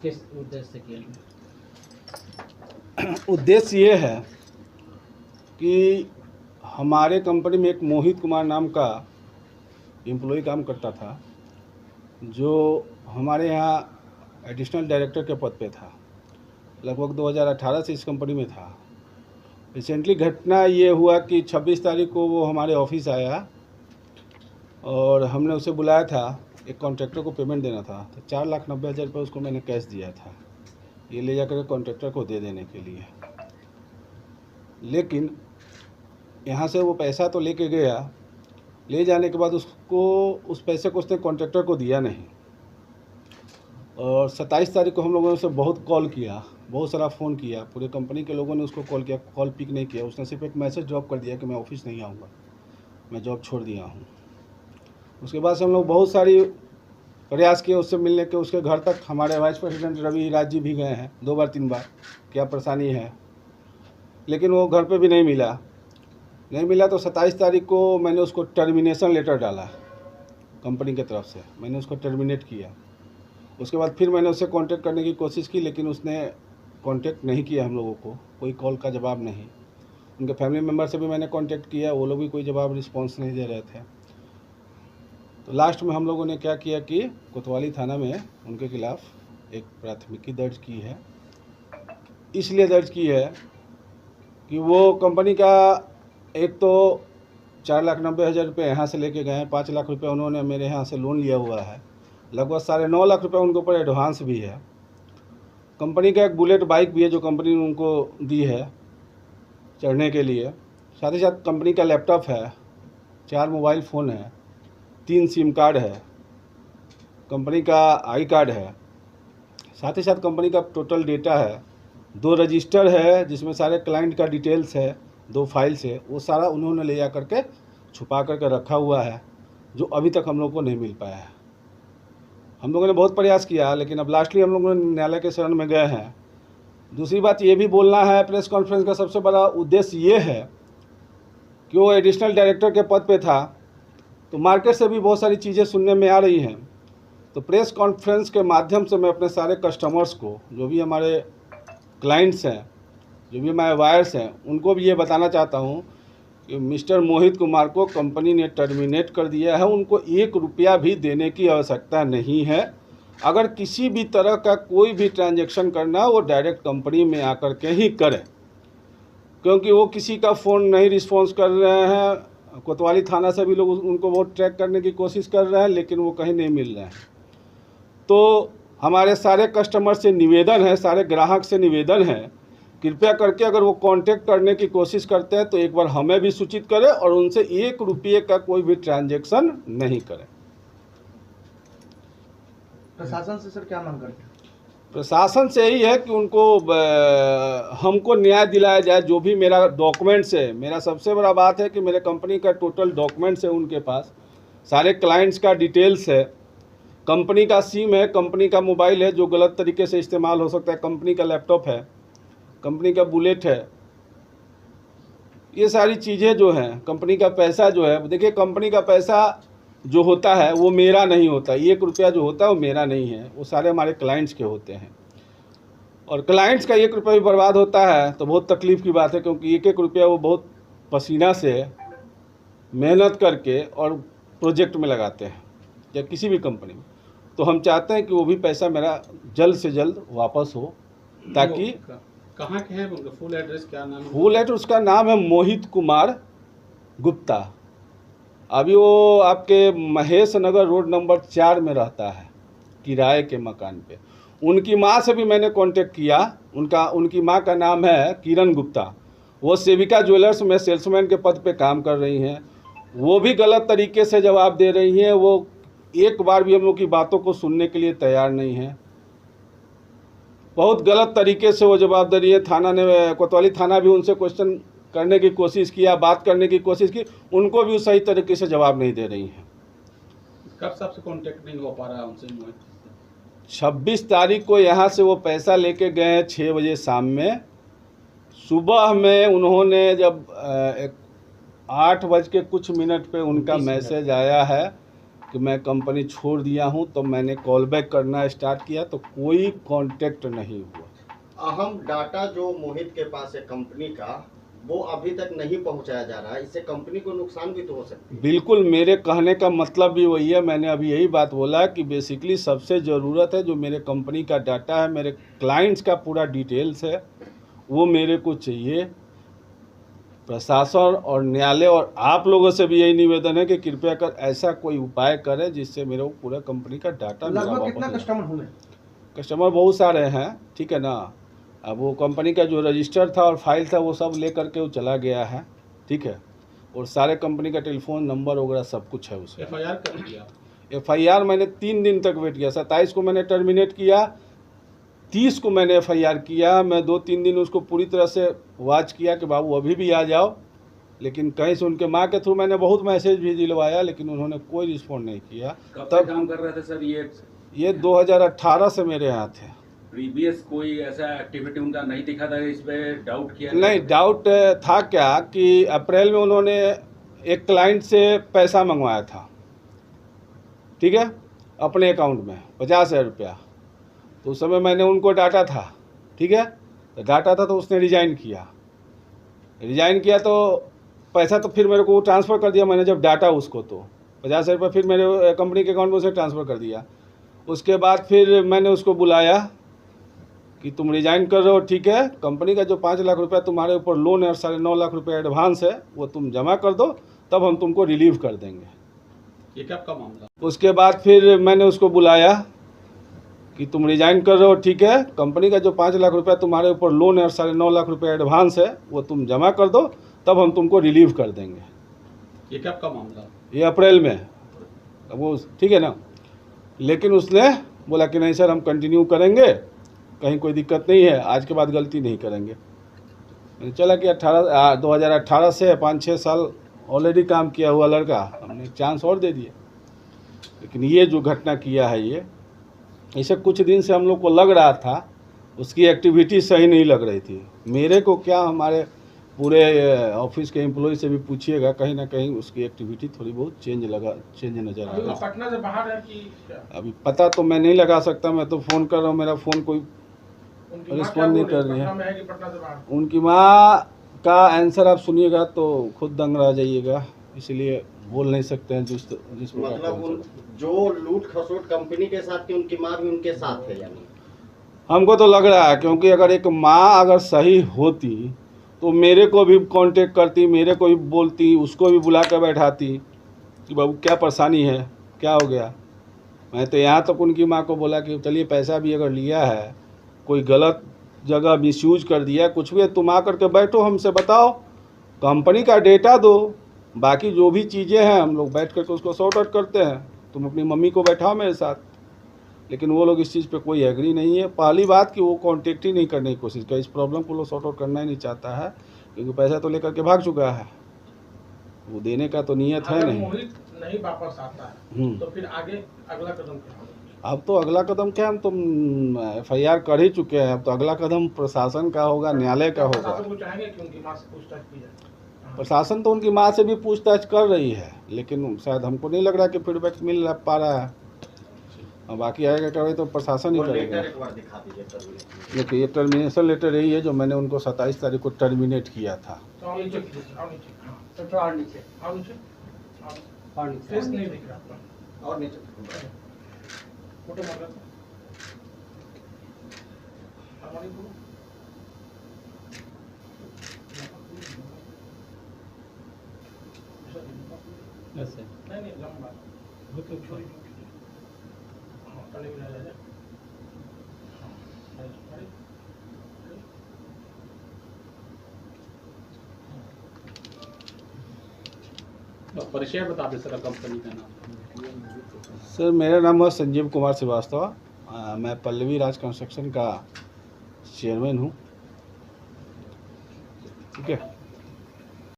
किस उद्देश्य से किया? उद्देश्य ये है कि हमारे कंपनी में एक मोहित कुमार नाम का एम्प्लॉय काम करता था, जो हमारे यहाँ एडिशनल डायरेक्टर के पद पे था। लगभग 2018 से इस कंपनी में था। रिसेंटली घटना ये हुआ कि 26 तारीख को वो हमारे ऑफिस आया और हमने उसे बुलाया था। एक कॉन्ट्रैक्टर को पेमेंट देना था, तो 4,90,000 रुपये उसको मैंने कैश दिया था, ये ले जाकर कॉन्ट्रैक्टर को दे देने के लिए। लेकिन यहाँ से वो पैसा तो लेके गया, ले जाने के बाद उसको उस पैसे को उसने कॉन्ट्रैक्टर को दिया नहीं। और 27 तारीख को हम लोगों ने उसे बहुत कॉल किया, बहुत सारा फ़ोन किया, पूरे कंपनी के लोगों ने उसको कॉल किया, कॉल पिक नहीं किया। उसने सिर्फ एक मैसेज ड्रॉप कर दिया कि मैं ऑफिस नहीं आऊँगा, मैं जॉब छोड़ दिया हूँ। उसके बाद से हम लोग बहुत सारी प्रयास किए उससे मिलने के। उसके घर तक हमारे वाइस प्रेसिडेंट रवि राज जी भी गए हैं 2 बार 3 बार, क्या परेशानी है, लेकिन वो घर पे भी नहीं मिला। तो 27 तारीख को मैंने उसको टर्मिनेशन लेटर डाला कंपनी की तरफ से, मैंने उसको टर्मिनेट किया। उसके बाद फिर मैंने उससे कांटेक्ट करने की कोशिश की, लेकिन उसने कांटेक्ट नहीं किया हम लोगों को, कोई कॉल का जवाब नहीं। उनके फैमिली मेम्बर से भी मैंने कांटेक्ट किया, वो लोग भी कोई जवाब रिस्पॉन्स नहीं दे रहे थे। तो लास्ट में हम लोगों ने क्या किया कि कोतवाली थाना में उनके खिलाफ़ एक प्राथमिकी दर्ज की है। इसलिए दर्ज की है कि वो कंपनी का एक तो 4,90,000 रुपये यहाँ से लेके गए हैं, 5 लाख रुपये उन्होंने मेरे यहाँ से लोन लिया हुआ है, लगभग 9.5 लाख रुपये उनके ऊपर एडवांस भी है। कंपनी का एक बुलेट बाइक भी है जो कंपनी ने उनको दी है चढ़ने के लिए। साथ ही साथ कंपनी का लैपटॉप है, 4 मोबाइल फ़ोन है, 3 सिम कार्ड है, कंपनी का आई कार्ड है। साथ ही साथ कंपनी का टोटल डेटा है, 2 रजिस्टर है जिसमें सारे क्लाइंट का डिटेल्स है, 2 फाइल्स है, वो सारा उन्होंने ले जा करके छुपा करके रखा हुआ है, जो अभी तक हम लोग को नहीं मिल पाया है। हम लोगों ने बहुत प्रयास किया, लेकिन अब लास्टली हम लोग न्यायालय के शरण में गए हैं। दूसरी बात ये भी बोलना है, प्रेस कॉन्फ्रेंस का सबसे बड़ा उद्देश्य ये है कि वो एडिशनल डायरेक्टर के पद पे था, तो मार्केट से भी बहुत सारी चीज़ें सुनने में आ रही हैं। तो प्रेस कॉन्फ्रेंस के माध्यम से मैं अपने सारे कस्टमर्स को, जो भी हमारे क्लाइंट्स हैं, जो भी हमारे वायर्स हैं, उनको भी ये बताना चाहता हूँ कि मिस्टर मोहित कुमार को कंपनी ने टर्मिनेट कर दिया है। उनको 1 रुपया भी देने की आवश्यकता नहीं है। अगर किसी भी तरह का कोई भी ट्रांजैक्शन करना, वो डायरेक्ट कंपनी में आकर के ही करें, क्योंकि वो किसी का फ़ोन नहीं रिस्पॉन्स कर रहे हैं। कोतवाली थाना से भी लोग उनको बहुत ट्रैक करने की कोशिश कर रहे हैं, लेकिन वो कहीं नहीं मिल रहे हैं। तो हमारे सारे कस्टमर से निवेदन है, सारे ग्राहक से निवेदन है, कृपया करके अगर वो कांटेक्ट करने की कोशिश करते हैं तो एक बार हमें भी सूचित करें और उनसे 1 रुपये का कोई भी ट्रांजैक्शन नहीं करें। प्रशासन से सर क्या मांग करते हैं? प्रशासन से यही है कि उनको हमको न्याय दिलाया जाए। जो भी मेरा डॉक्यूमेंट्स है, मेरा सबसे बड़ा बात है कि मेरे कंपनी का टोटल डॉक्यूमेंट्स है उनके पास, सारे क्लाइंट्स का डिटेल्स है, कंपनी का सिम है, कंपनी का मोबाइल है जो गलत तरीके से इस्तेमाल हो सकता है, कंपनी का लैपटॉप है, कंपनी का बुलेट है, ये सारी चीज़ें जो हैं, कंपनी का पैसा जो है, देखिए कंपनी का पैसा जो होता है वो मेरा नहीं होता, 1 रुपया जो होता है वो मेरा नहीं है, वो सारे हमारे क्लाइंट्स के होते हैं। और क्लाइंट्स का 1 रुपया भी बर्बाद होता है तो बहुत तकलीफ़ की बात है, क्योंकि 1-1 रुपया वो बहुत पसीना से मेहनत करके और प्रोजेक्ट में लगाते हैं या किसी भी कंपनी में। तो हम चाहते हैं कि वो भी पैसा मेरा जल्द से जल्द वापस हो, ताकि कहाँ के हैं, उनका फुल एड्रेस क्या नाम है? फुल एड्रेस उसका नाम है मोहित कुमार गुप्ता। अभी वो आपके महेश नगर रोड नंबर 4 में रहता है, किराए के मकान पे। उनकी माँ से भी मैंने कांटेक्ट किया, उनकी माँ का नाम है किरण गुप्ता, वो सेविका ज्वेलर्स में सेल्समैन के पद पे काम कर रही हैं। वो भी गलत तरीके से जवाब दे रही हैं, वो एक बार भी हम लोग की बातों को सुनने के लिए तैयार नहीं है। बहुत गलत तरीके से वो जवाब दे रही है। थाना ने, कोतवाली थाना भी उनसे क्वेश्चन करने की कोशिश किया, बात करने की कोशिश की, उनको भी सही तरीके से जवाब नहीं दे रही हैं। कब से आपसे कांटेक्ट नहीं हो पा रहा है उनसे? 26 तारीख को यहाँ से वो पैसा लेके गए हैं 6 बजे शाम में। सुबह में उन्होंने जब 8 बज के कुछ मिनट पे उनका मैसेज आया है कि मैं कंपनी छोड़ दिया हूं, तो मैंने कॉल बैक करना स्टार्ट किया तो कोई कांटेक्ट नहीं हुआ। अहम डाटा जो मोहित के पास है कंपनी का, वो अभी तक नहीं पहुंचाया जा रहा है। इससे कंपनी को नुकसान भी तो हो सकती है। बिल्कुल, मेरे कहने का मतलब भी वही है। मैंने अभी यही बात बोला कि बेसिकली सबसे ज़रूरत है जो मेरे कंपनी का डाटा है, मेरे क्लाइंट्स का पूरा डिटेल्स है, वो मेरे को चाहिए। प्रशासन और न्यायालय और आप लोगों से भी यही निवेदन है कि कृपया कर ऐसा कोई उपाय करें जिससे मेरे को पूरा कंपनी का डाटा लगभग कितना कस्टमर होंगे? कस्टमर बहुत सारे हैं, ठीक है ना। अब वो कंपनी का जो रजिस्टर था और फाइल था वो सब ले करके वो चला गया है, ठीक है। और सारे कंपनी का टेलीफोन नंबर वगैरह सब कुछ है उसमें। FIR कर दिया? FIR मैंने 3 दिन तक वेट किया। 27 को मैंने टर्मिनेट किया, 30 को मैंने FIR किया। मैं 2-3 दिन उसको पूरी तरह से वॉच किया कि बाबू अभी भी आ जाओ, लेकिन कहीं से उनके माँ के थ्रू मैंने बहुत मैसेज भी दिलवाया, लेकिन उन्होंने कोई रिस्पॉन्ड नहीं किया। कब तक काम कर रहे थे सर ये 2018 से मेरे यहाँ थे। प्रीवियस कोई ऐसा एक्टिविटी उनका नहीं दिखा था, इस पे डाउट किया? नहीं, डाउट था क्या कि अप्रैल में उन्होंने एक क्लाइंट से पैसा मंगवाया था, ठीक है, अपने अकाउंट में 50,000 रुपया। तो उस समय मैंने उनको डाटा था, ठीक है, तो डाटा था तो उसने रिजाइन किया तो पैसा तो फिर मेरे को ट्रांसफ़र कर दिया मैंने जब डाटा उसको, तो 50,000 रुपये फिर मेरे कंपनी के अकाउंट में उसे ट्रांसफ़र कर दिया। उसके बाद फिर मैंने उसको बुलाया कि तुम रिजाइन कर रहे हो, ठीक है, कंपनी का जो 5 लाख रुपया तुम्हारे ऊपर लोन है और 9.5 लाख रुपया एडवांस है, वो तुम जमा कर दो, तब हम तुमको रिलीव कर देंगे। ये कब का मामला? उसके बाद फिर मैंने उसको बुलाया कि तुम रिजाइन कर रहे हो, ठीक है, कंपनी का जो 5 लाख रुपया तुम्हारे ऊपर लोन है और 9.5 लाख रुपया एडवांस है, वो तुम जमा कर दो, तब हम तुमको रिलीव कर देंगे। ये कब का मामला? ये अप्रैल में, वो ठीक है ना। लेकिन उसने बोला कि नहीं सर, हम कंटिन्यू करेंगे, कहीं कोई दिक्कत नहीं है, आज के बाद गलती नहीं करेंगे। मैंने चला कि 2018 से 5-6 साल ऑलरेडी काम किया हुआ लड़का, हमने एक चांस और दे दिया। लेकिन ये जो घटना किया है, ये इसे कुछ दिन से हम लोग को लग रहा था उसकी एक्टिविटी सही नहीं लग रही थी। मेरे को क्या, हमारे पूरे ऑफिस के एम्प्लॉय से भी पूछिएगा, कहीं ना कहीं उसकी एक्टिविटी थोड़ी बहुत चेंज नज़र आ रही है। पटना से बाहर है कि अभी पता तो मैं नहीं लगा सकता, मैं तो फ़ोन कर रहा हूँ, मेरा फ़ोन कोई रिस्पॉन्ड नहीं कर रही है। उनकी माँ का आंसर आप सुनिएगा तो खुद दंग रह जाइएगा, इसलिए बोल नहीं सकते हैं जिस मतलब जो लूट खसोट कंपनी के साथ थी, उनकी माँ भी उनके साथ है यानी? हमको तो लग रहा है, क्योंकि अगर एक माँ अगर सही होती तो मेरे को भी कांटेक्ट करती, मेरे को भी बोलती, उसको भी बुला कर बैठाती कि बाबू क्या परेशानी है, क्या हो गया। मैं तो यहाँ तक उनकी माँ को बोला कि चलिए पैसा भी अगर लिया है, कोई गलत जगह मिसयूज कर दिया, कुछ भी है, तुम आ करके बैठो, हमसे बताओ, कंपनी का डेटा दो, बाकी जो भी चीज़ें हैं हम लोग बैठ करके उसको सॉर्ट आउट करते हैं, तुम अपनी मम्मी को बैठाओ मेरे साथ। लेकिन वो लोग इस चीज़ पे कोई एग्री नहीं है। पहली बात कि वो कांटेक्ट ही नहीं करने की कोशिश कर, इस प्रॉब्लम को लोग सॉर्ट आउट करना ही नहीं चाहता है, क्योंकि पैसा तो लेकर के भाग चुका है, वो देने का तो नियत है नहीं। नहीं वापस आता है तो फिर आगे अगला कदम क्या होगा? अब तो अगला कदम क्या, हम तो FIR कर ही चुके हैं, अब तो अगला कदम प्रशासन का होगा, न्यायालय का होगा। प्रशासन तो उनकी माँ से भी पूछताछ कर रही है, लेकिन शायद हमको नहीं लग रहा कि फीडबैक मिल पा रहा है। और बाकी आएगा क्या तो प्रशासन ही करेगा। देखिए, ये टर्मिनेशन लेटर यही है जो मैंने उनको 27 तारीख को टर्मिनेट किया था। और नीचे फोटो मार ऐसे नहीं लंबा छोटी परिचय बता दें सर कंपनी का नाम। सर मेरा नाम है संजीव कुमार श्रीवास्तव, मैं पल्लवी राज कंस्ट्रक्शन का चेयरमैन हूँ, ठीक है।